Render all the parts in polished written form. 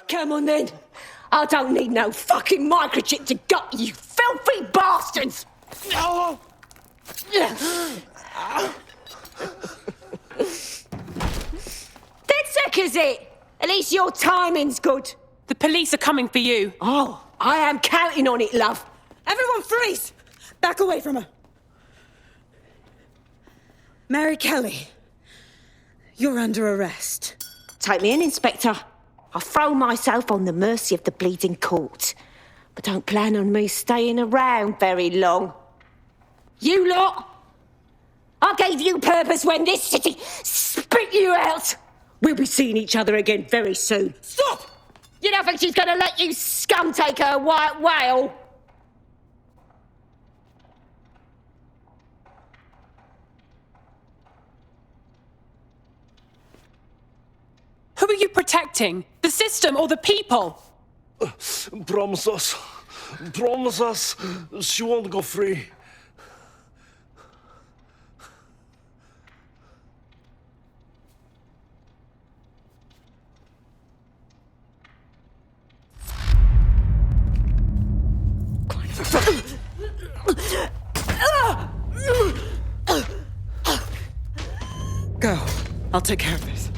Come on then. I don't need no fucking microchip to gut you filthy bastards! No! DedSec is it? At least your timing's good. The police are coming for you. Oh, I am counting on it, love. Everyone freeze! Back away from her. Mary Kelly, you're under arrest. Take me in, Inspector. I'll throw myself on the mercy of the bleeding court. But don't plan on me staying around very long. You lot! I gave you purpose when this city spit you out! We'll be seeing each other again very soon. Stop! You don't think she's gonna let you scum take her white whale? Who are you protecting? The system or the people? Promise us, she won't go free. Go. I'll take care of this.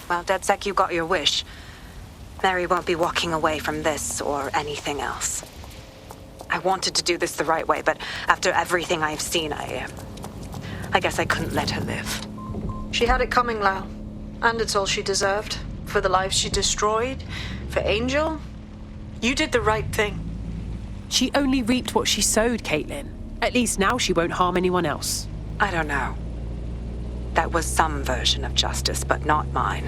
Well, DedSec, you got your wish. Mary won't be walking away from this or anything else. I wanted to do this the right way, but after everything I've seen, I guess I couldn't let her live. She had it coming, Lau. And it's all she deserved. For the lives she destroyed, for Angel. You did the right thing. She only reaped what she sowed, Caitlin. At least now she won't harm anyone else. I don't know. That was some version of justice, but not mine.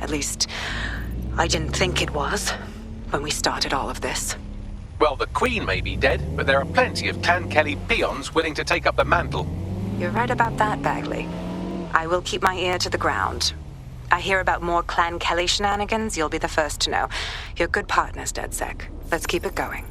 At least, I didn't think it was when we started all of this. Well, the Queen may be dead, but there are plenty of Clan Kelly peons willing to take up the mantle. You're right about that, Bagley. I will keep my ear to the ground. I hear about more Clan Kelly shenanigans, you'll be the first to know. You're good partners, DedSec. Let's keep it going.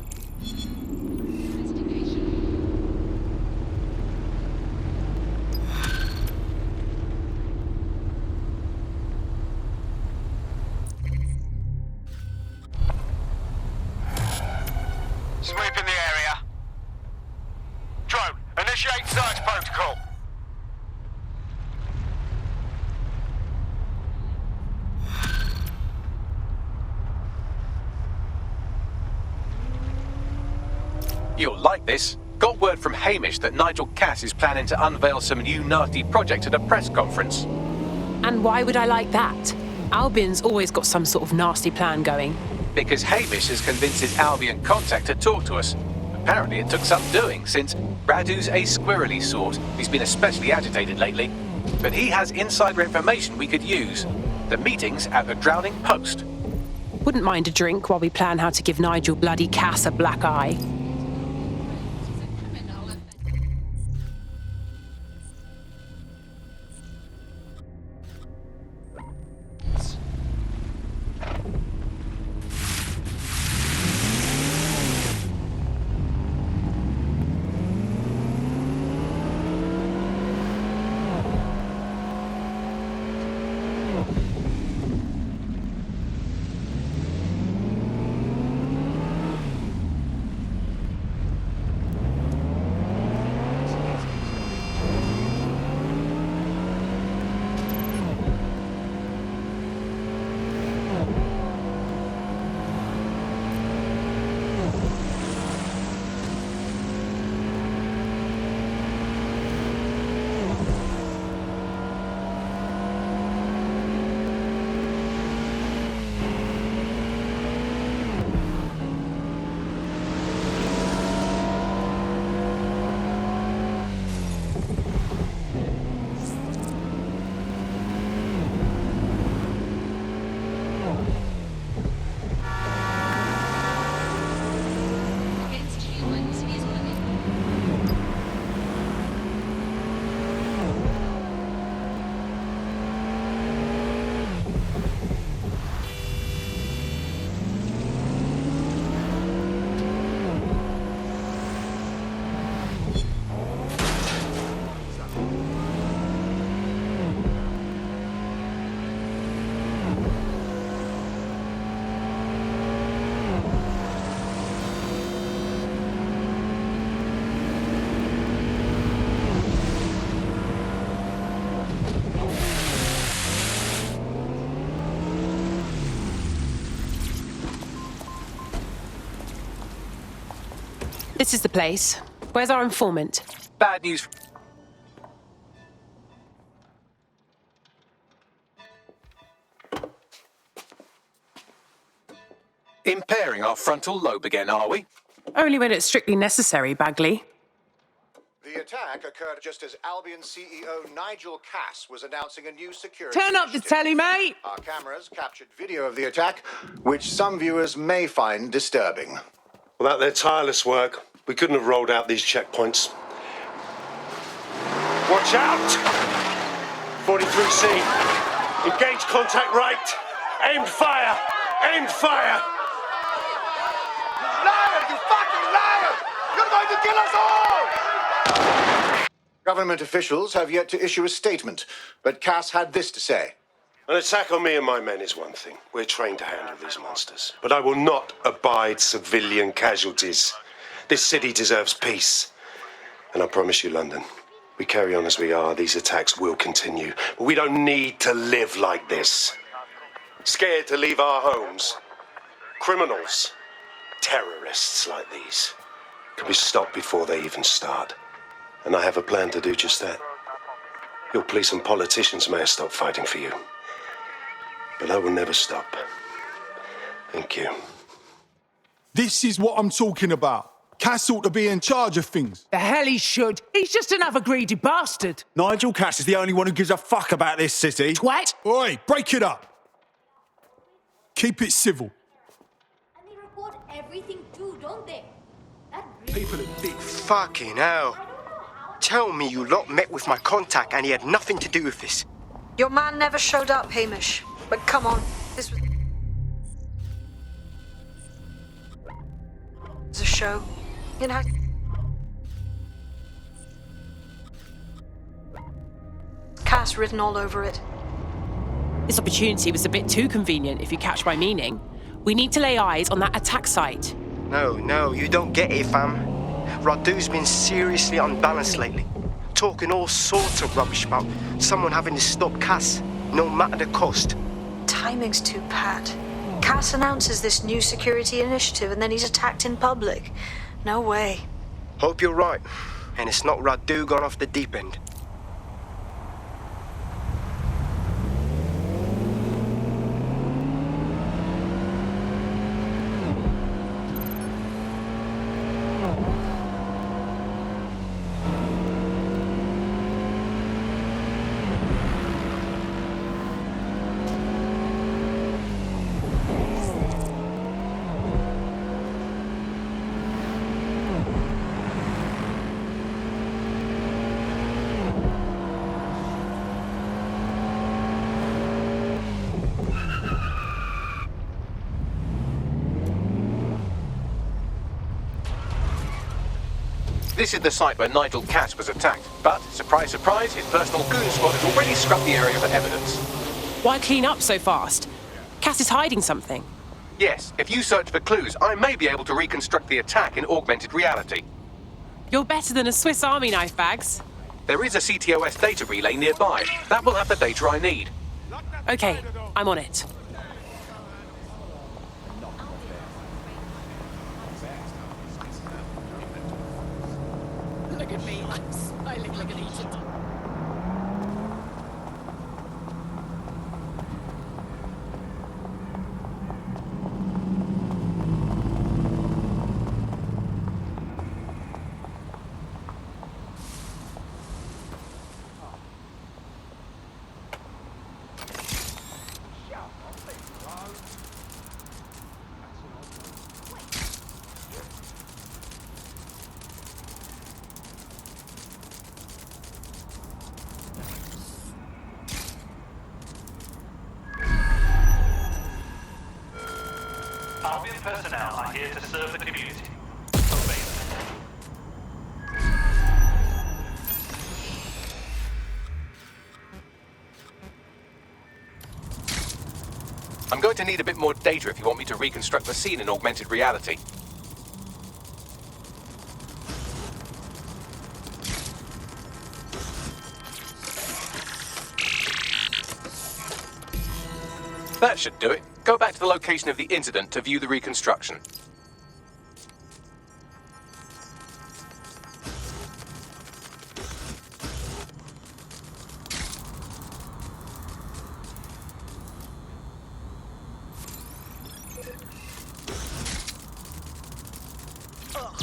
Sweep in the area. Drone, initiate search protocol. You'll like this. Got word from Hamish that Nigel Cass is planning to unveil some new nasty project at a press conference. And why would I like that? Albion's always got some sort of nasty plan going. Because Hamish has convinced his Albion contact to talk to us. Apparently it took some doing, since Radu's a squirrely sort. He's been especially agitated lately. But he has insider information we could use. The meeting's at the Drowning Post. Wouldn't mind a drink while we plan how to give Nigel bloody Cass a black eye. This is the place. Where's our informant? Bad news. Impairing our frontal lobe again, are we? Only when it's strictly necessary, Bagley. The attack occurred just as Albion CEO Nigel Cass was announcing a new security Turn up the initiative. telly, mate! Our cameras captured video of the attack, which some viewers may find disturbing. Without their tireless work, we couldn't have rolled out these checkpoints. Watch out! 43C. Engage contact right. Aimed fire. Aimed fire. Liar! You fucking liar! You're going to kill us all! Government officials have yet to issue a statement, but Cass had this to say. An attack on me and my men is one thing. We're trained to handle these monsters. But I will not abide civilian casualties. This city deserves peace. And I promise you, London, we carry on as we are, these attacks will continue. But we don't need to live like this. Scared to leave our homes. Criminals, terrorists like these, can be stopped before they even start. And I have a plan to do just that. Your police and politicians may have stopped fighting for you. But I will never stop. Thank you. This is what I'm talking about. Cass ought to be in charge of things. The hell he should. He's just another greedy bastard. Nigel Cass is the only one who gives a fuck about this city. Twat! Oi, break it up. Keep it civil. And they report everything too, don't they? That People are dick. Fucking hell. Tell me you lot met with my contact and he had nothing to do with this. Your man never showed up, Hamish. But come on, this was a show. You know. Cass written all over it. This opportunity was a bit too convenient, if you catch my meaning. We need to lay eyes on that attack site. No, you don't get it, fam. Radu's been seriously unbalanced lately. Talking all sorts of rubbish about someone having to stop Cass, no matter the cost. Timing's too pat. Cass announces this new security initiative and then he's attacked in public. No way. Hope you're right. And it's not Radu gone off the deep end. This is the site where Nigel Cass was attacked, but, surprise, surprise, his personal goon squad has already scrubbed the area for evidence. Why clean up so fast? Cass is hiding something. Yes, if you search for clues, I may be able to reconstruct the attack in augmented reality. You're better than a Swiss Army knife, Bags. There is a CTOS data relay nearby. That will have the data I need. Okay, I'm on it. Look at me, I'm smiling like an idiot. Albion personnel are here to serve the community. Obey them. I'm going to need a bit more data if you want me to reconstruct the scene in augmented reality. That should do it. Go back to the location of the incident to view the reconstruction.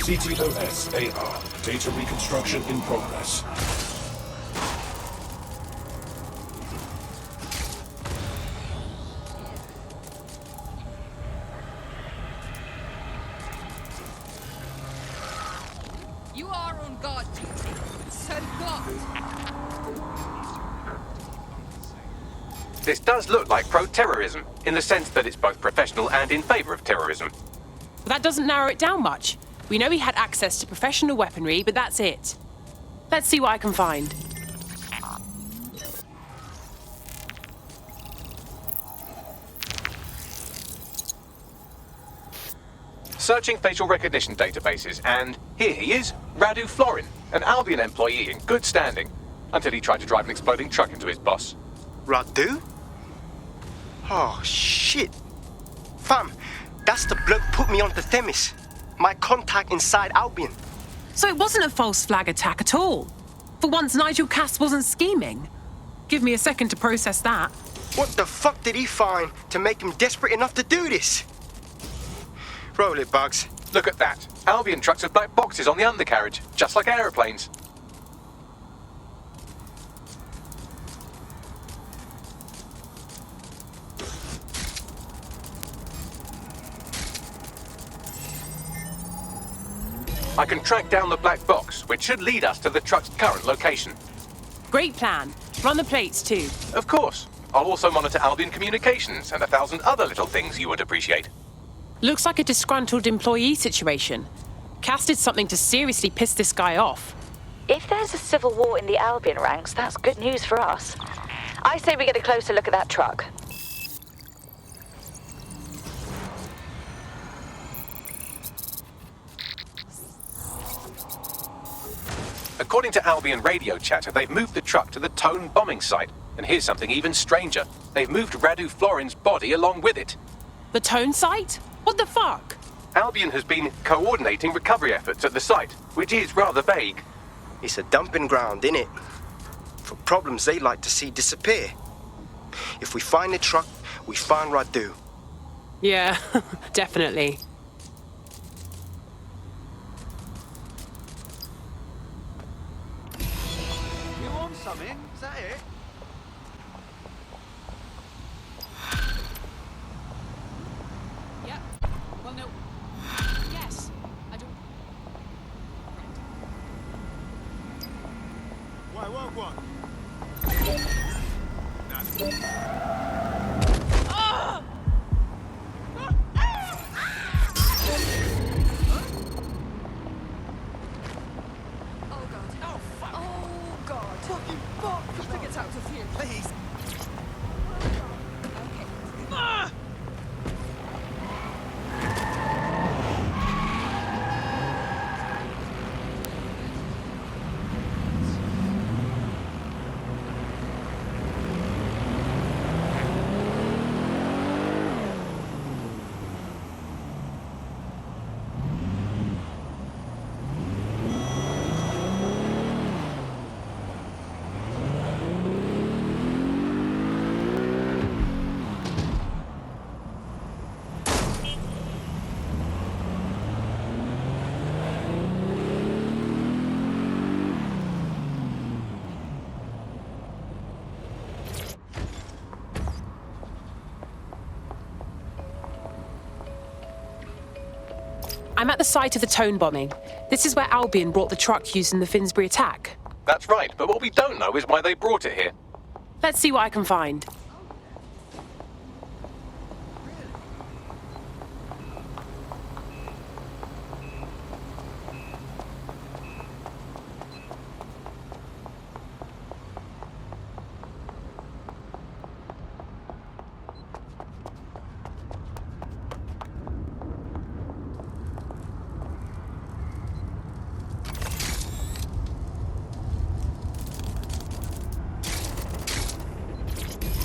CTOS-AR. Data reconstruction in progress. You are on guard duty. So guard. This does look like pro-terrorism, in the sense that it's both professional and in favor of terrorism. But that doesn't narrow it down much. We know he had access to professional weaponry, but that's it. Let's see what I can find. Searching facial recognition databases, and here he is, Radu Florin, an Albion employee in good standing, until he tried to drive an exploding truck into his boss. Radu? Oh, shit. Fam, that's the bloke put me onto Themis. My contact inside Albion. So it wasn't a false flag attack at all? For once, Nigel Cass wasn't scheming? Give me a second to process that. What the fuck did he find to make him desperate enough to do this? Roll it, Bugs. Look at that. Albion trucks with black boxes on the undercarriage, just like aeroplanes. I can track down the black box, which should lead us to the truck's current location. Great plan. Run the plates too. Of course. I'll also monitor Albion communications and 1,000 other little things you would appreciate. Looks like a disgruntled employee situation. Cass did something to seriously piss this guy off. If there's a civil war in the Albion ranks, that's good news for us. I say we get a closer look at that truck. According to Albion radio chatter, they've moved the truck to the Tone bombing site. And here's something even stranger. They've moved Radu Florin's body along with it. The Tone site? What the fuck? Albion has been coordinating recovery efforts at the site, which is rather vague. It's a dumping ground, innit? For problems they like to see disappear. If we find the truck, we find Radu. Yeah, definitely. You want something? Is that it? Yep. Well, no. Yes. I don't... Why, what? Ah! Fucking fuck! Just to get out of here, please. Okay. Ah! I'm at the site of the Tone bombing. This is where Albion brought the truck used in the Finsbury attack. That's right, but what we don't know is why they brought it here. Let's see what I can find.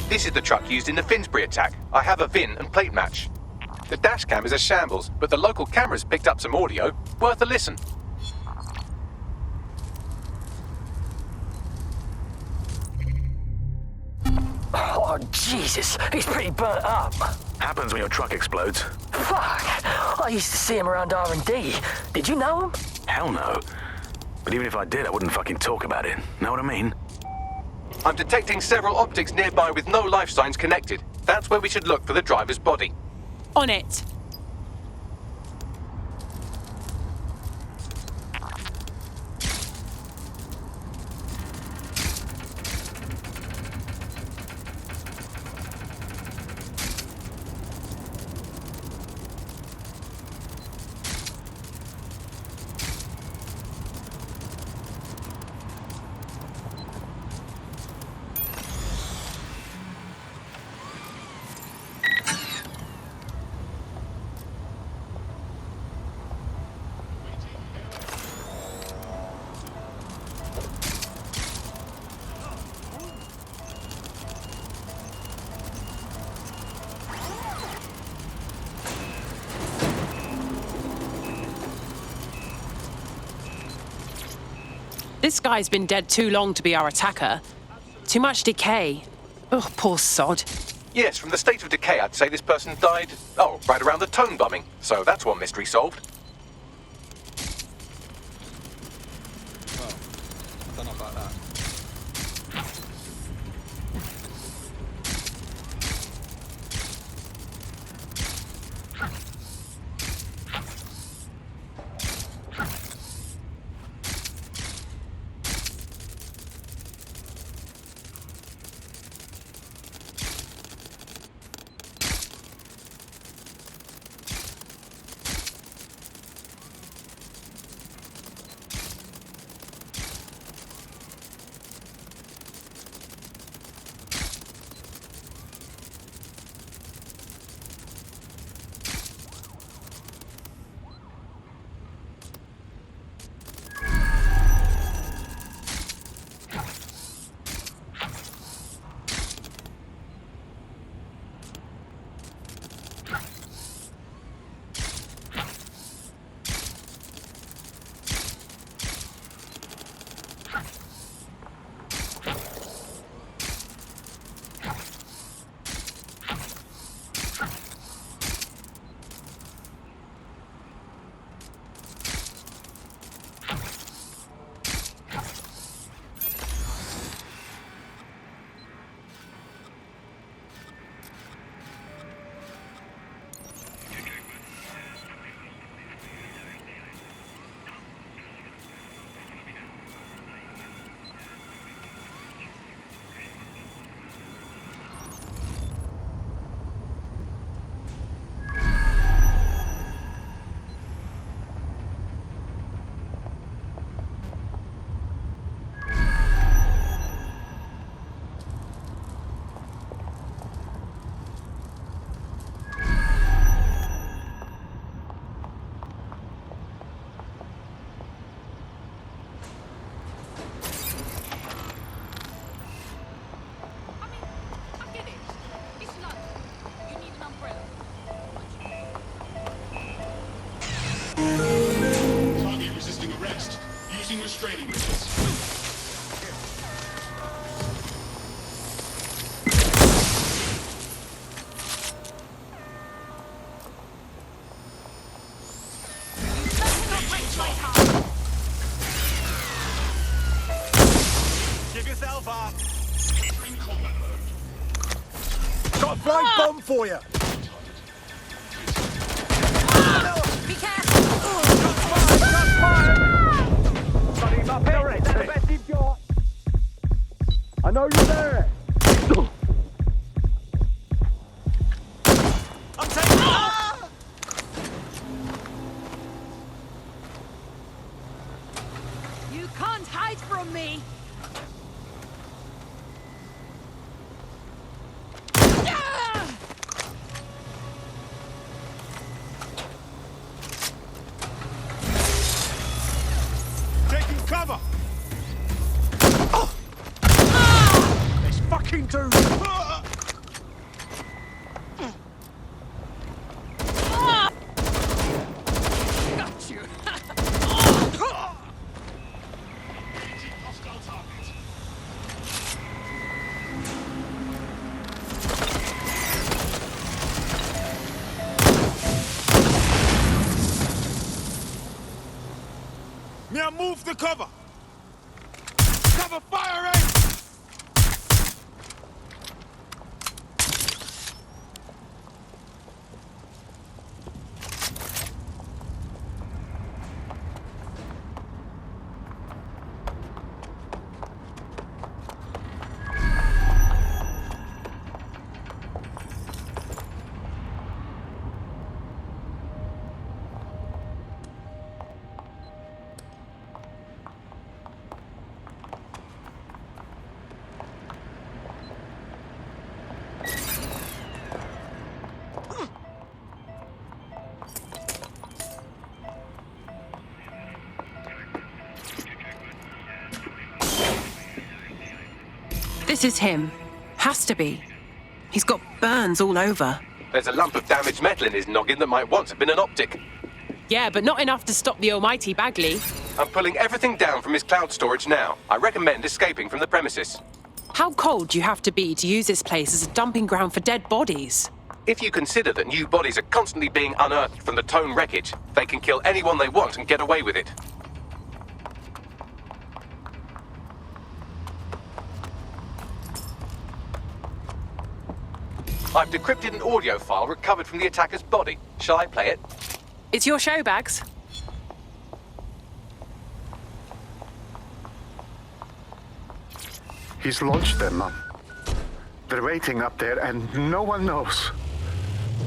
This is the truck used in the Finsbury attack. I have a VIN and plate match. The dash cam is a shambles, but the local cameras picked up some audio. Worth a listen. Oh, Jesus, he's pretty burnt up. Happens when your truck explodes. Fuck! I used to see him around R&D. Did you know him? Hell no. But even if I did, I wouldn't fucking talk about it. Know what I mean? I'm detecting several optics nearby with no life signs connected. That's where we should look for the driver's body. On it. This guy's been dead too long to be our attacker. Too much decay. Ugh, poor sod. Yes, from the state of decay, I'd say this person died, right around the tone bombing. So that's one mystery solved. Well, I don't know about that. Target resisting arrest. Using restraining orders. Give yourself up. Entering combat mode. Got a flying bomb for you. Be careful! I know you're there. I'm taking You can't hide from me! taking cover. This fucking dude. Got you! Hostile target. move the cover! Cover fire, eh? This is him. Has to be. He's got burns all over. There's a lump of damaged metal in his noggin that might once have been an optic. Yeah, but not enough to stop the almighty Bagley. I'm pulling everything down from his cloud storage now. I recommend escaping from the premises. How cold do you have to be to use this place as a dumping ground for dead bodies? If you consider that new bodies are constantly being unearthed from the Tone wreckage, they can kill anyone they want and get away with it. I've decrypted an audio file recovered from the attacker's body. Shall I play it? It's your show, Bags. He's launched them, Mom. They're waiting up there and no one knows.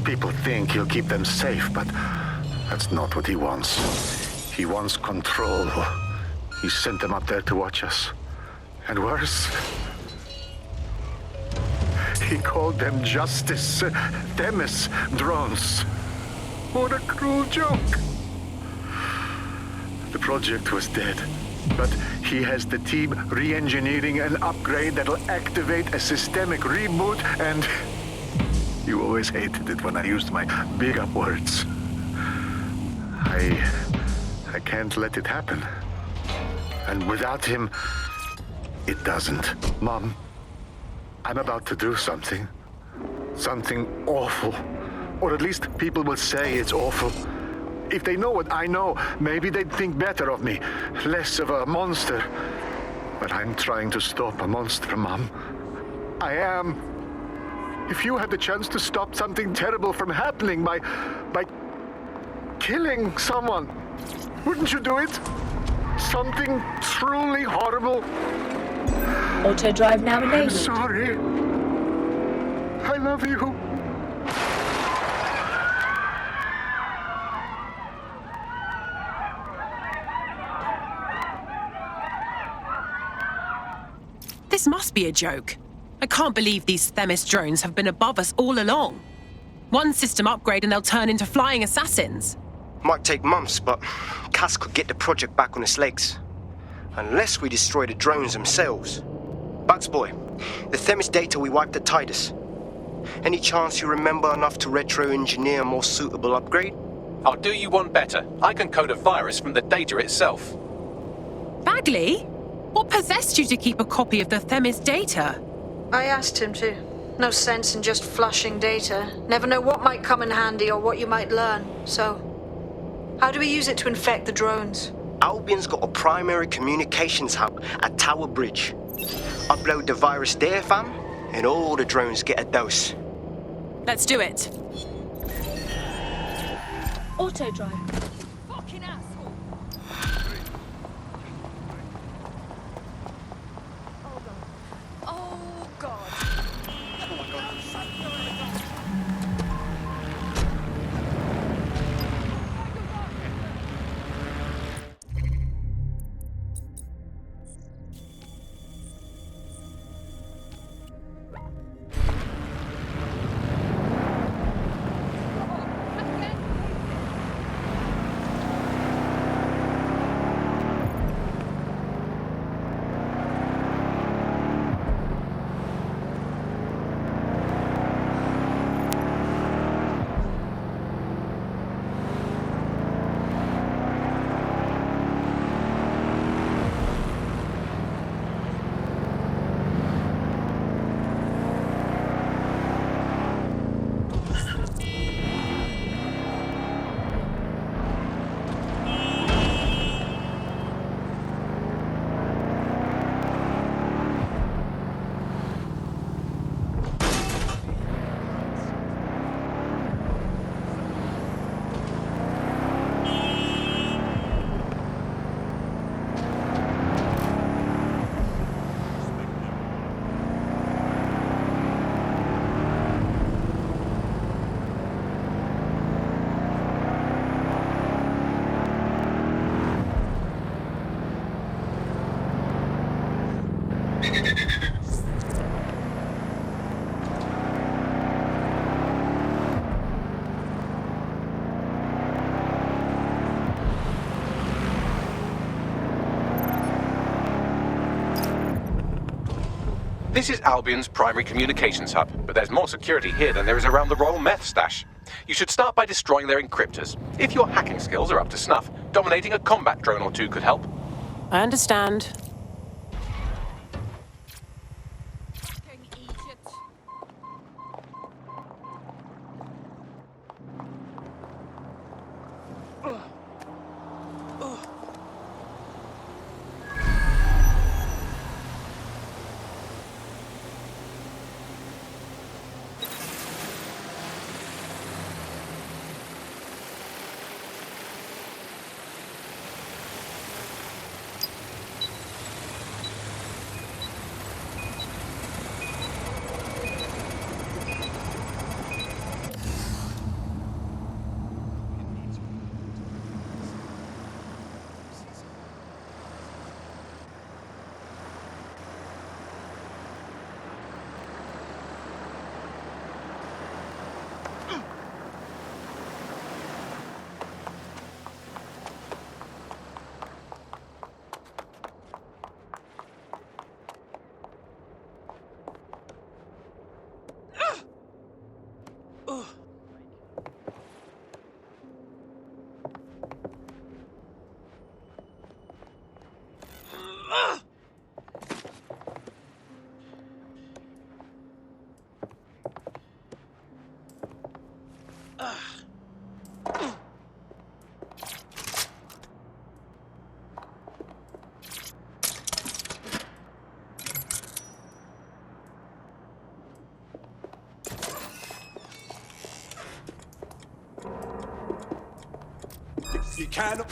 People think he'll keep them safe, but that's not what he wants. He wants control. He sent them up there to watch us. And worse, he called them Justice Themis drones. What a cruel joke. The project was dead, but he has the team re-engineering an upgrade that'll activate a systemic reboot, and you always hated it when I used my big up words. I can't let it happen. And without him, it doesn't. Mom, I'm about to do something. Something awful. Or at least people will say it's awful. If they know what I know, maybe they'd think better of me. Less of a monster. But I'm trying to stop a monster, Mom. I am. If you had the chance to stop something terrible from happening by killing someone, wouldn't you do it? Something truly horrible. Auto drive now I'm enabled. sorry. I love you. This must be a joke. I can't believe these Themis drones have been above us all along. One system upgrade and they'll turn into flying assassins. Might take months, but Cass could get the project back on its legs. Unless we destroy the drones themselves. Bugs boy, the Themis data we wiped at Titus. Any chance you remember enough to retro-engineer a more suitable upgrade? I'll do you one better. I can code a virus from the data itself. Bagley? What possessed you to keep a copy of the Themis data? I asked him to. No sense in just flushing data. Never know what might come in handy or what you might learn. So, how do we use it to infect the drones? Albion's got a primary communications hub at Tower Bridge. Upload the virus there, fam, and all the drones get a dose. Let's do it. Auto drive. Fucking asshole. Oh God. This is Albion's primary communications hub, but there's more security here than there is around the Royal Meth stash. You should start by destroying their encryptors. If your hacking skills are up to snuff, dominating a combat drone or two could help. I understand. You can.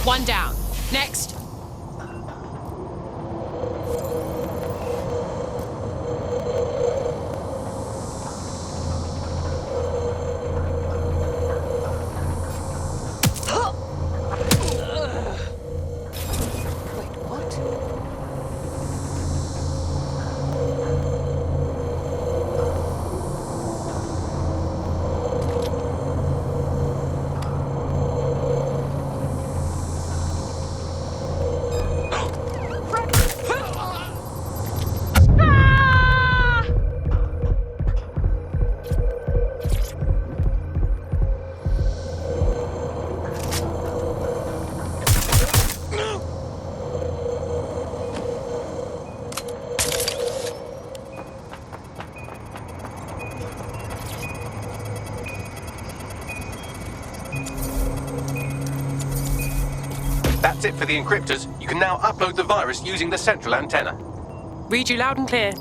One down. Next. That's it for the encryptors. You can now upload the virus using the central antenna. Read you loud and clear.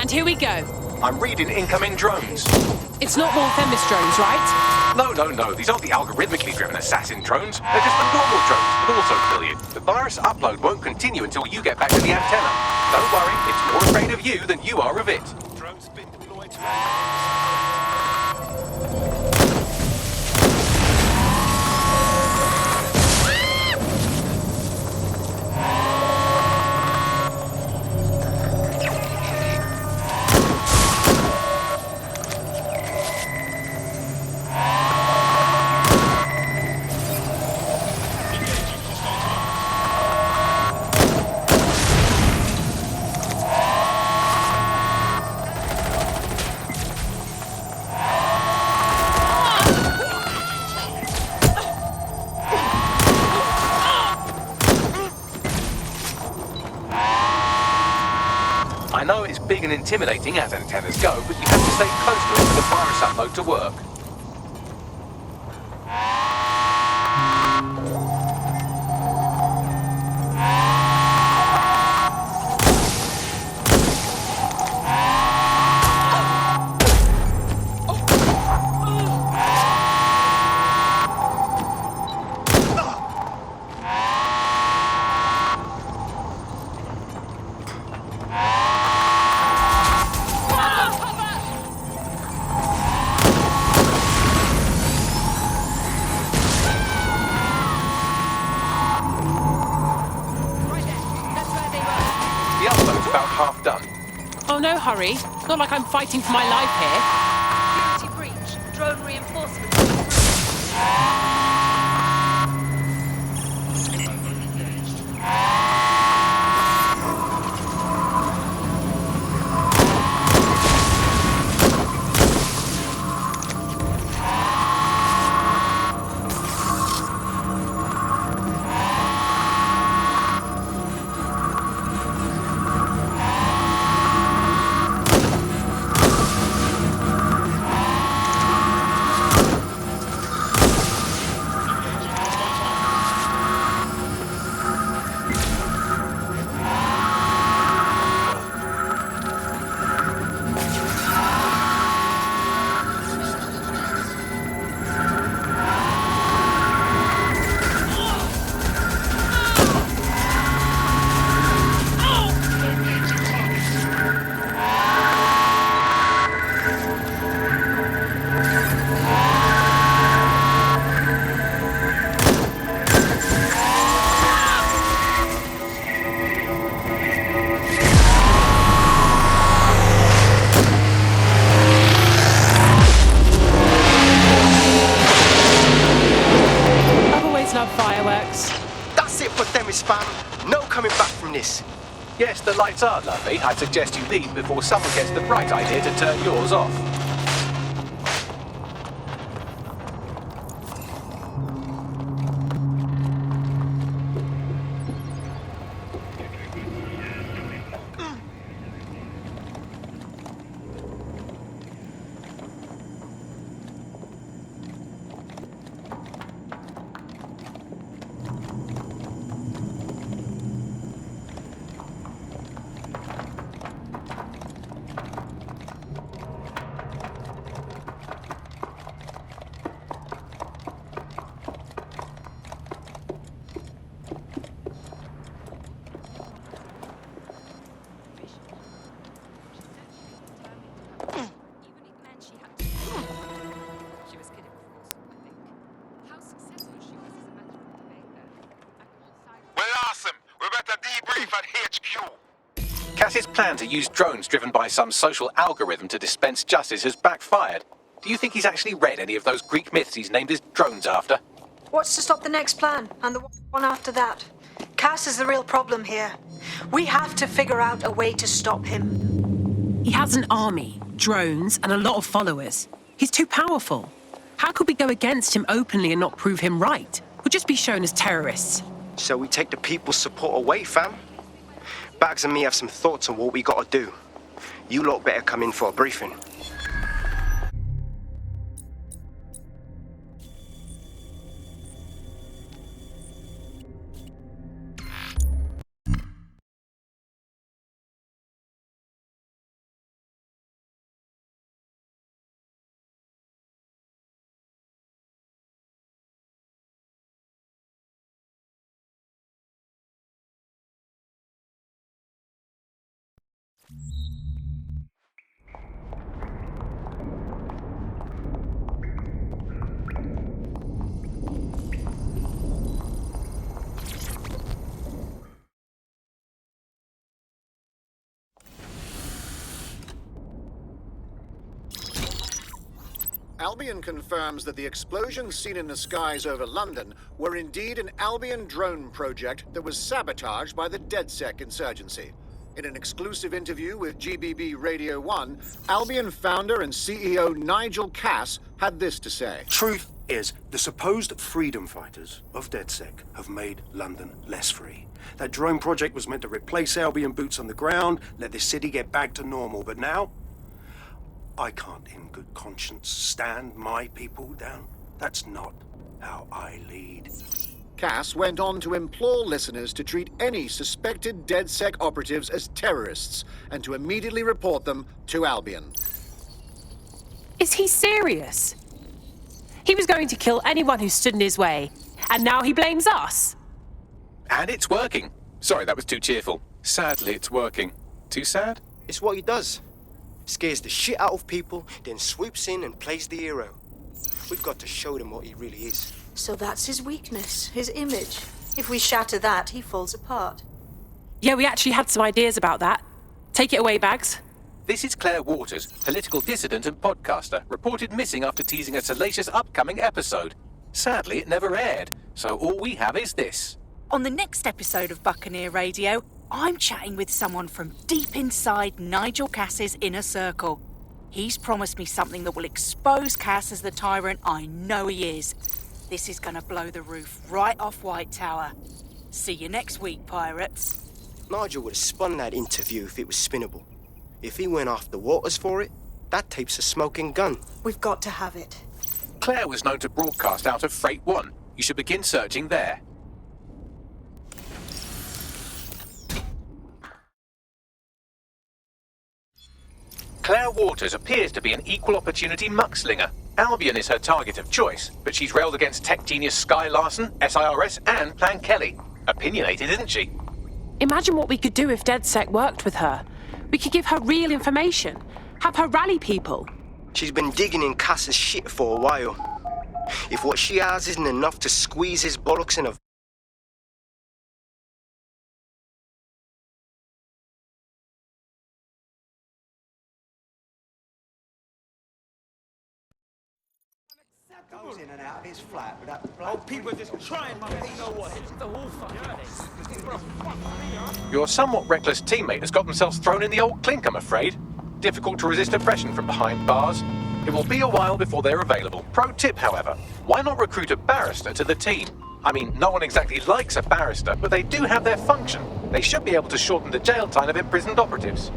And here we go. I'm reading incoming drones. It's not more Themis drones, right? No. These aren't the algorithmically driven assassin drones. They're just the normal drones, but also brilliant. The virus upload won't continue until you get back to the antenna. Don't worry, it's more afraid of you than you are of it. Drones been deployed to... I know it's big and intimidating as antennas go, but you have to stay close to it for the virus upload to work. The upload's about half done. Oh, no hurry. Not like I'm fighting for my life here. Security breach. Drone reinforcements. Fireworks. That's it for Themis, fam. No coming back from this. Yes, the lights are lovely. I'd suggest you leave before someone gets the bright idea to turn yours off. Cass's plan to use drones driven by some social algorithm to dispense justice has backfired. Do you think he's actually read any of those Greek myths he's named his drones after? What's to stop the next plan, and the one after that? Cass is the real problem here. We have to figure out a way to stop him. He has an army, drones, and a lot of followers. He's too powerful. How could we go against him openly and not prove him right? We'll just be shown as terrorists. So we take the people's support away, fam? Bags and me have some thoughts on what we gotta do. You lot better come in for a briefing. Albion confirms that the explosions seen in the skies over London were indeed an Albion drone project that was sabotaged by the DedSec insurgency. In an exclusive interview with GBB Radio 1, Albion founder and CEO Nigel Cass had this to say. Truth is, the supposed freedom fighters of DedSec have made London less free. That drone project was meant to replace Albion boots on the ground, let the city get back to normal, but now I can't in good conscience stand my people down. That's not how I lead. Cass went on to implore listeners to treat any suspected DedSec operatives as terrorists and to immediately report them to Albion. Is he serious? He was going to kill anyone who stood in his way, and now he blames us. And it's working. Sorry, that was too cheerful. Sadly, it's working. Too sad? It's what he does. Scares the shit out of people, then swoops in and plays the hero. We've got to show them what he really is. So that's his weakness, his image. If we shatter that, he falls apart. Yeah, we actually had some ideas about that. Take it away, Bags. This is Claire Waters, political dissident and podcaster, reported missing after teasing a salacious upcoming episode. Sadly, it never aired, so all we have is this. On the next episode of Buccaneer Radio, I'm chatting with someone from deep inside Nigel Cass's inner circle. He's promised me something that will expose Cass as the tyrant I know he is. This is gonna blow the roof right off White Tower. See you next week, pirates. Nigel would have spun that interview if it was spinnable. If he went after Waters for it, that tape's a smoking gun. We've got to have it. Claire was known to broadcast out of Freight 1. You should begin searching there. Claire Waters appears to be an equal opportunity muckslinger. Albion is her target of choice, but she's railed against tech genius Sky Larson, SIRS, and Plan Kelly. Opinionated, isn't she? Imagine what we could do if DedSec worked with her. We could give her real information, have her rally people. She's been digging in Cass's shit for a while. If what she has isn't enough to squeeze his bollocks in a... Goes in and out of his flat with that bloke. Oh, people are just trying, man. You know what? It's the whole fucking Your somewhat reckless teammate has got themselves thrown in the old clink, I'm afraid. Difficult to resist oppression from behind bars. It will be a while before they're available. Pro tip, however, why not recruit a barrister to the team? I mean, no one exactly likes a barrister, but they do have their function. They should be able to shorten the jail time of imprisoned operatives.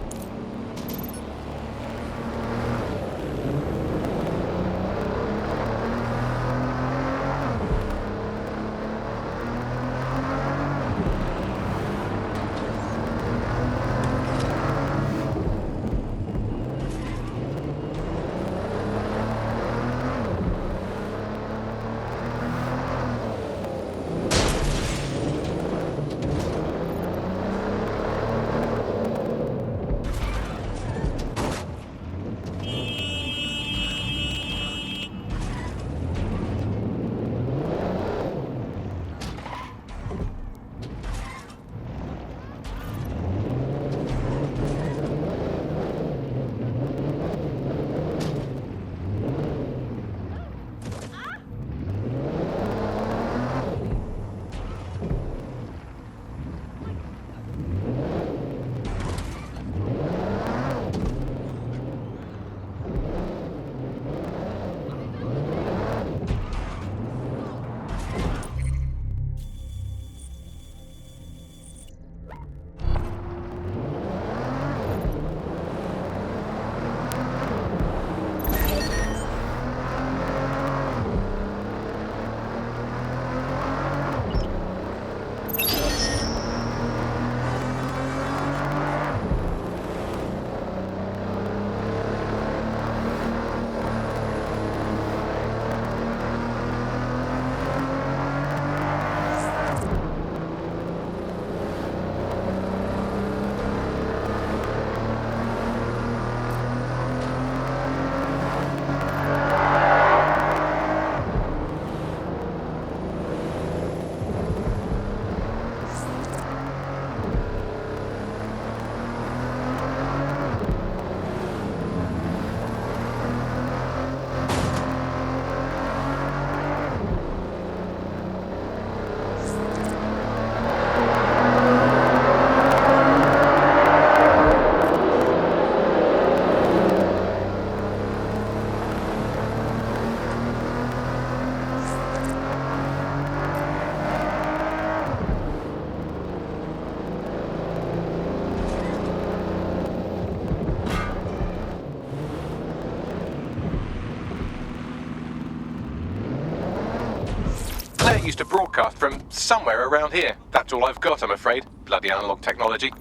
They used to broadcast from somewhere around here. That's all I've got, I'm afraid. Bloody analog technology.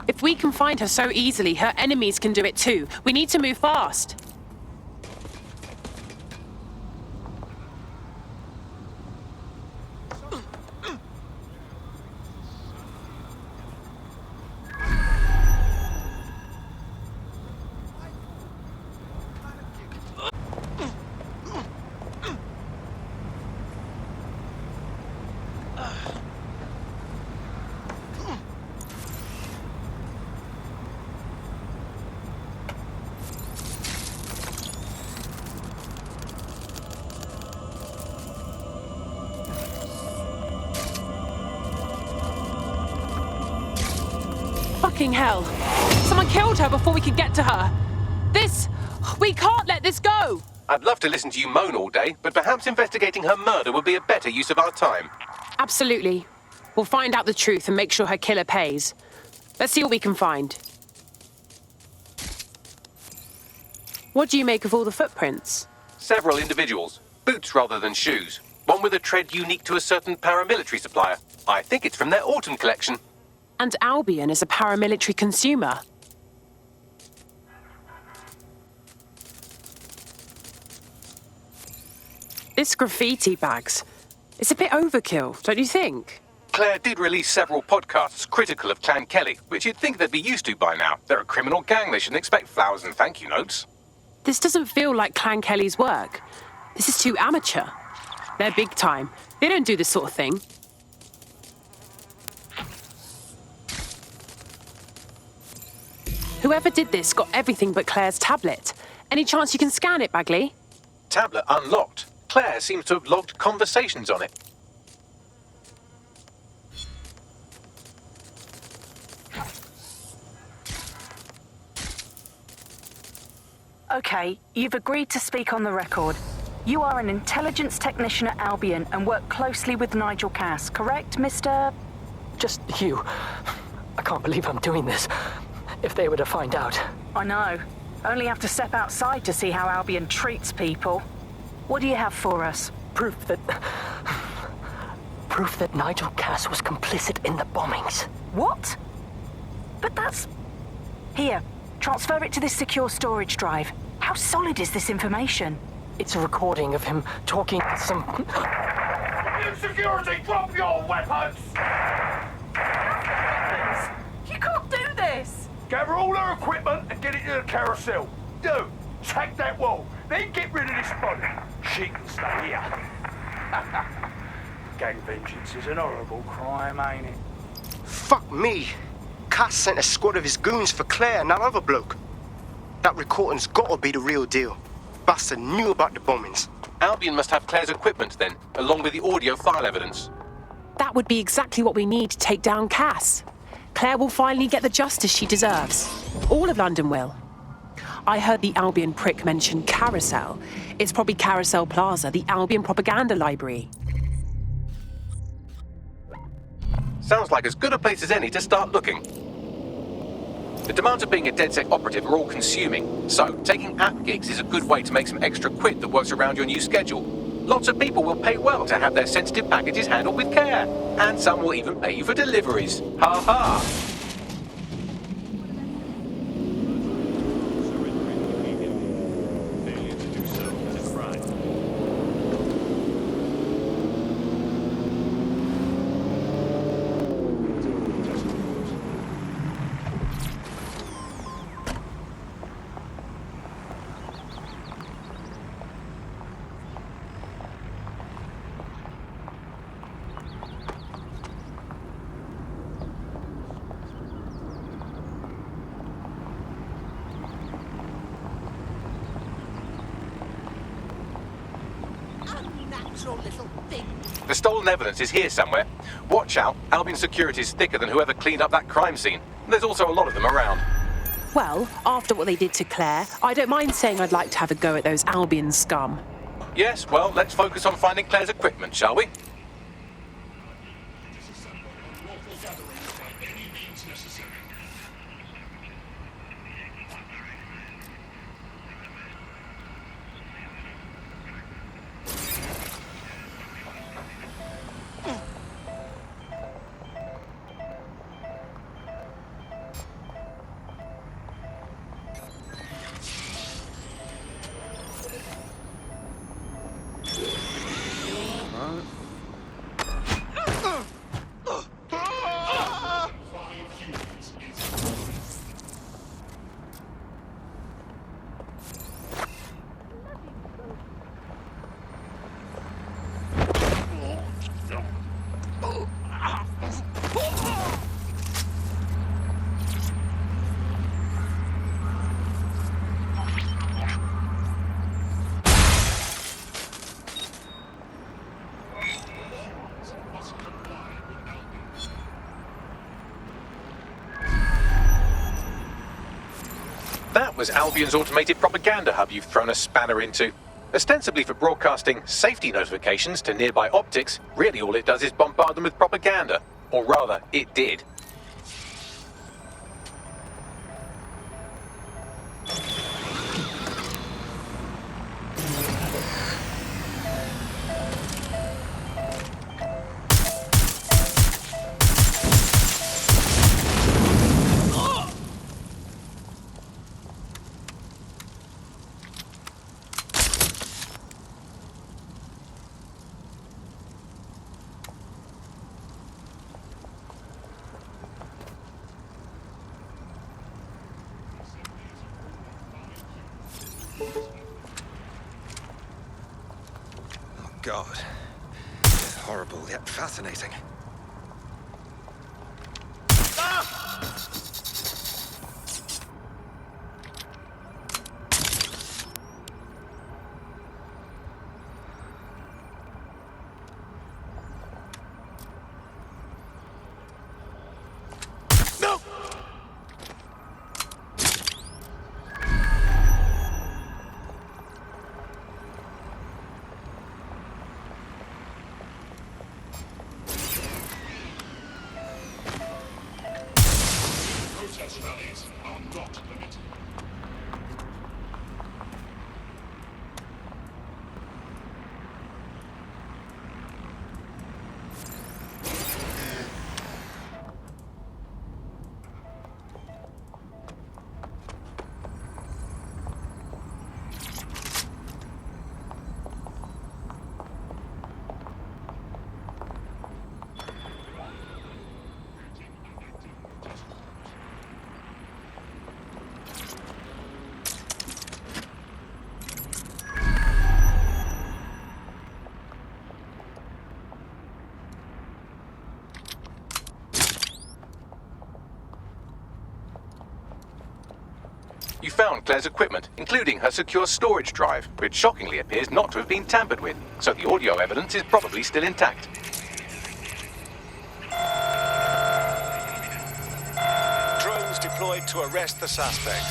If we can find her so easily, her enemies can do it too. We need to move fast. Fucking hell. Someone killed her before we could get to her. We can't let this go. I'd love to listen to you moan all day, but perhaps investigating her murder would be a better use of our time. Absolutely. We'll find out the truth and make sure her killer pays. Let's see what we can find. What do you make of all the footprints? Several individuals. Boots rather than shoes. One with a tread unique to a certain paramilitary supplier. I think it's from their autumn collection. And Albion is a paramilitary consumer. This graffiti, Bags. It's a bit overkill, don't you think? Claire did release several podcasts critical of Clan Kelly, which you'd think they'd be used to by now. They're a criminal gang, they shouldn't expect flowers and thank you notes. This doesn't feel like Clan Kelly's work. This is too amateur. They're big time. They don't do this sort of thing. Whoever did this got everything but Claire's tablet. Any chance you can scan it, Bagley? Tablet unlocked. Claire seems to have logged conversations on it. Okay, you've agreed to speak on the record. You are an intelligence technician at Albion and work closely with Nigel Cass, correct, Mr...? Just you. I can't believe I'm doing this. If they were to find out. I know. Only have to step outside to see how Albion treats people. What do you have for us? Proof that Nigel Cass was complicit in the bombings. What? But that's... Here, transfer it to this secure storage drive. How solid is this information? It's a recording of him talking to some... Security, drop your weapons! You can't do this! Gather all her equipment and get it to the carousel. Do. Take that wall. Then get rid of this body. She can stay here. Gang vengeance is an horrible crime, ain't it? Fuck me. Cass sent a squad of his goons for Claire and that other bloke. That recording's gotta be the real deal. Bastard knew about the bombings. Albion must have Claire's equipment then, along with the audio file evidence. That would be exactly what we need to take down Cass. Claire will finally get the justice she deserves. All of London will. I heard the Albion prick mention Carousel. It's probably Carousel Plaza, the Albion propaganda library. Sounds like as good a place as any to start looking. The demands of being a DedSec operative are all-consuming, so taking app gigs is a good way to make some extra quid that works around your new schedule. Lots of people will pay well to have their sensitive packages handled with care, and some will even pay you for deliveries. Ha ha! The stolen evidence is here somewhere. Watch out, Albion security is thicker than whoever cleaned up that crime scene. There's also a lot of them around. Well, after what they did to Claire, I don't mind saying I'd like to have a go at those Albion scum. Yes, well, let's focus on finding Claire's equipment, shall we? That was Albion's automated propaganda hub you've thrown a spanner into. Ostensibly for broadcasting safety notifications to nearby optics, really all it does is bombard them with propaganda. Or rather, it did. God. Horrible yet fascinating. No! Protest rallies are not limited. You found Claire's equipment, including her secure storage drive, which shockingly appears not to have been tampered with, so the audio evidence is probably still intact. Drones deployed to arrest the suspect.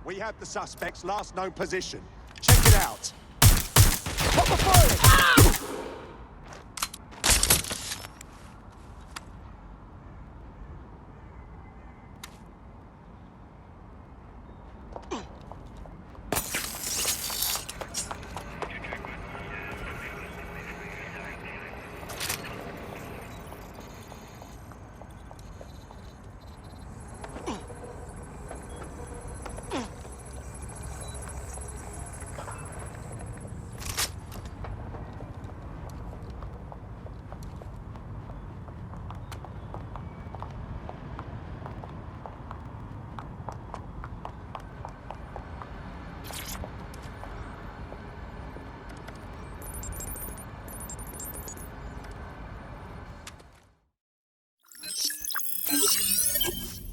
We have the suspect's last known position. Check it out. Pop the fire!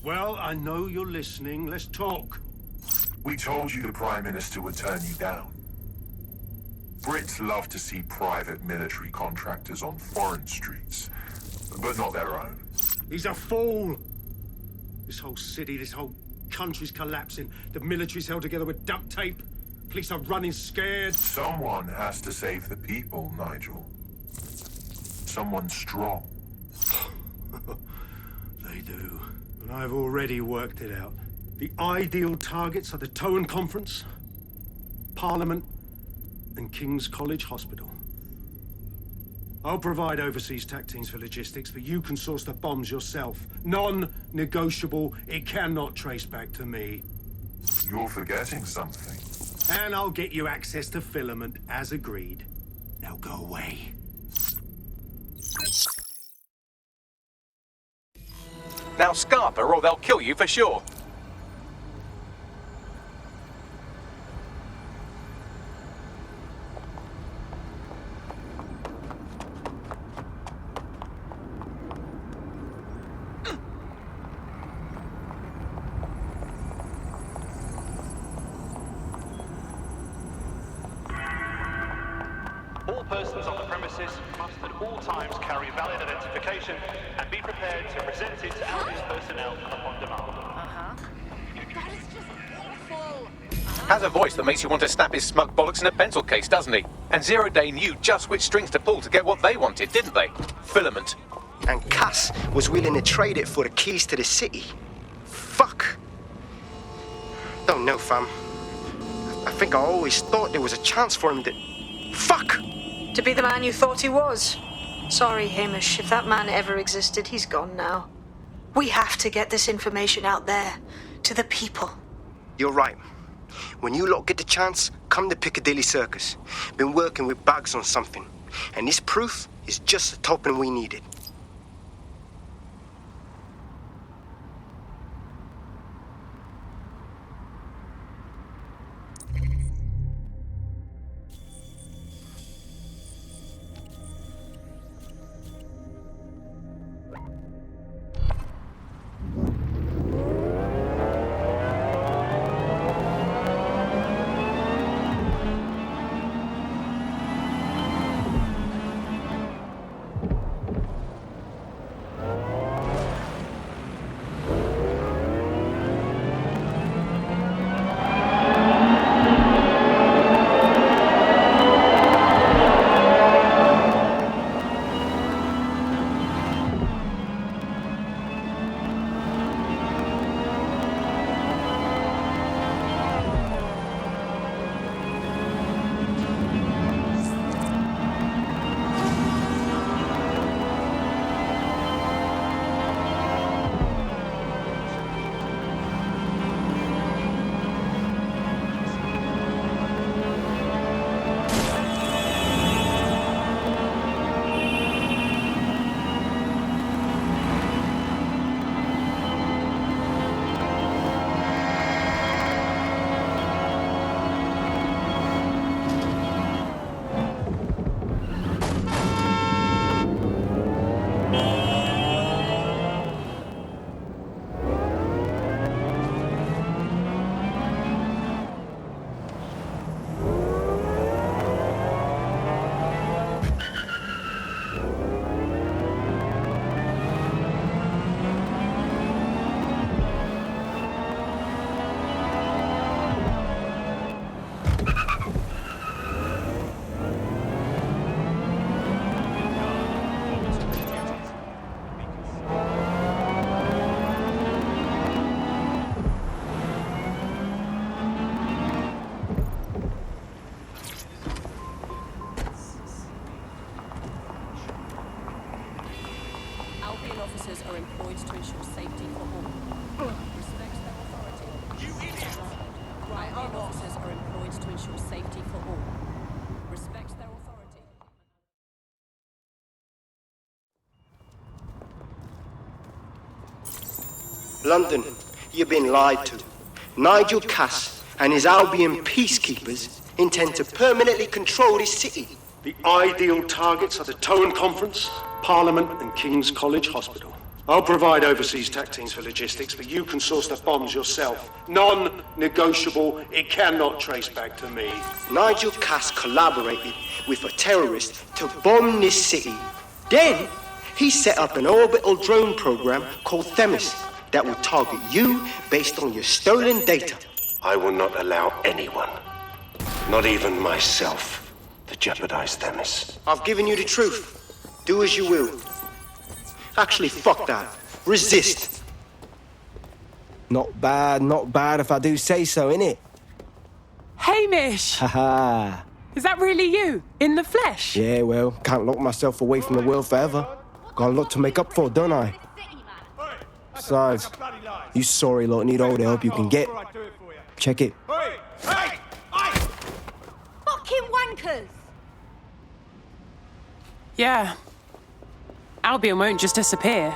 Well, I know you're listening. Let's talk. We told you the Prime Minister would turn you down. Brits love to see private military contractors on foreign streets, but not their own. He's a fool! This whole city, this whole country's collapsing. The military's held together with duct tape. Police are running scared. Someone has to save the people, Nigel. Someone strong. They do. And I've already worked it out. The ideal targets are the Towan Conference, Parliament, and King's College Hospital. I'll provide overseas tac teams for logistics, but you can source the bombs yourself. Non-negotiable. It cannot trace back to me. You're forgetting something. And I'll get you access to filament, as agreed. Now go away. Now Scarper, or they'll kill you for sure. All persons on the premises must at all times carry valid identification and be prepared to present it to Albion's personnel upon demand. That is just awful. Has a voice that makes you want to snap his smug bollocks in a pencil case, doesn't he? And Zero Day knew just which strings to pull to get what they wanted, didn't they? Filament. And Cass was willing to trade it for the keys to the city. Fuck. Don't know, fam. I think I always thought there was a chance for him to... Fuck! To be the man you thought he was. Sorry, Hamish. If that man ever existed, he's gone now. We have to get this information out there, to the people. You're right. When you lot get the chance, come to Piccadilly Circus. Been working with Bugs on something. And this proof is just the token we needed. ensure safety for all. Respect their authority. London, you've been lied to. Nigel Cass and his Albion peacekeepers intend to permanently control this city. The ideal targets are the Towan Conference, Parliament, and King's College Hospital. I'll provide overseas tech teams for logistics, but you can source the bombs yourself. Non-negotiable, it cannot trace back to me. Nigel Cass collaborated with a terrorist to bomb this city. Then, he set up an orbital drone program called Themis that will target you based on your stolen data. I will not allow anyone, not even myself, to jeopardize Themis. I've given you the truth. Do as you will. Actually, fuck that. Resist. Not bad if I do say so, innit? Hamish! Haha. Is that really you? In the flesh? Yeah, well, can't lock myself away from the world forever. Got a lot to make up for, don't I? Besides, you sorry lot need all the help you can get. Check it. Fucking wankers! Yeah. Albion won't just disappear.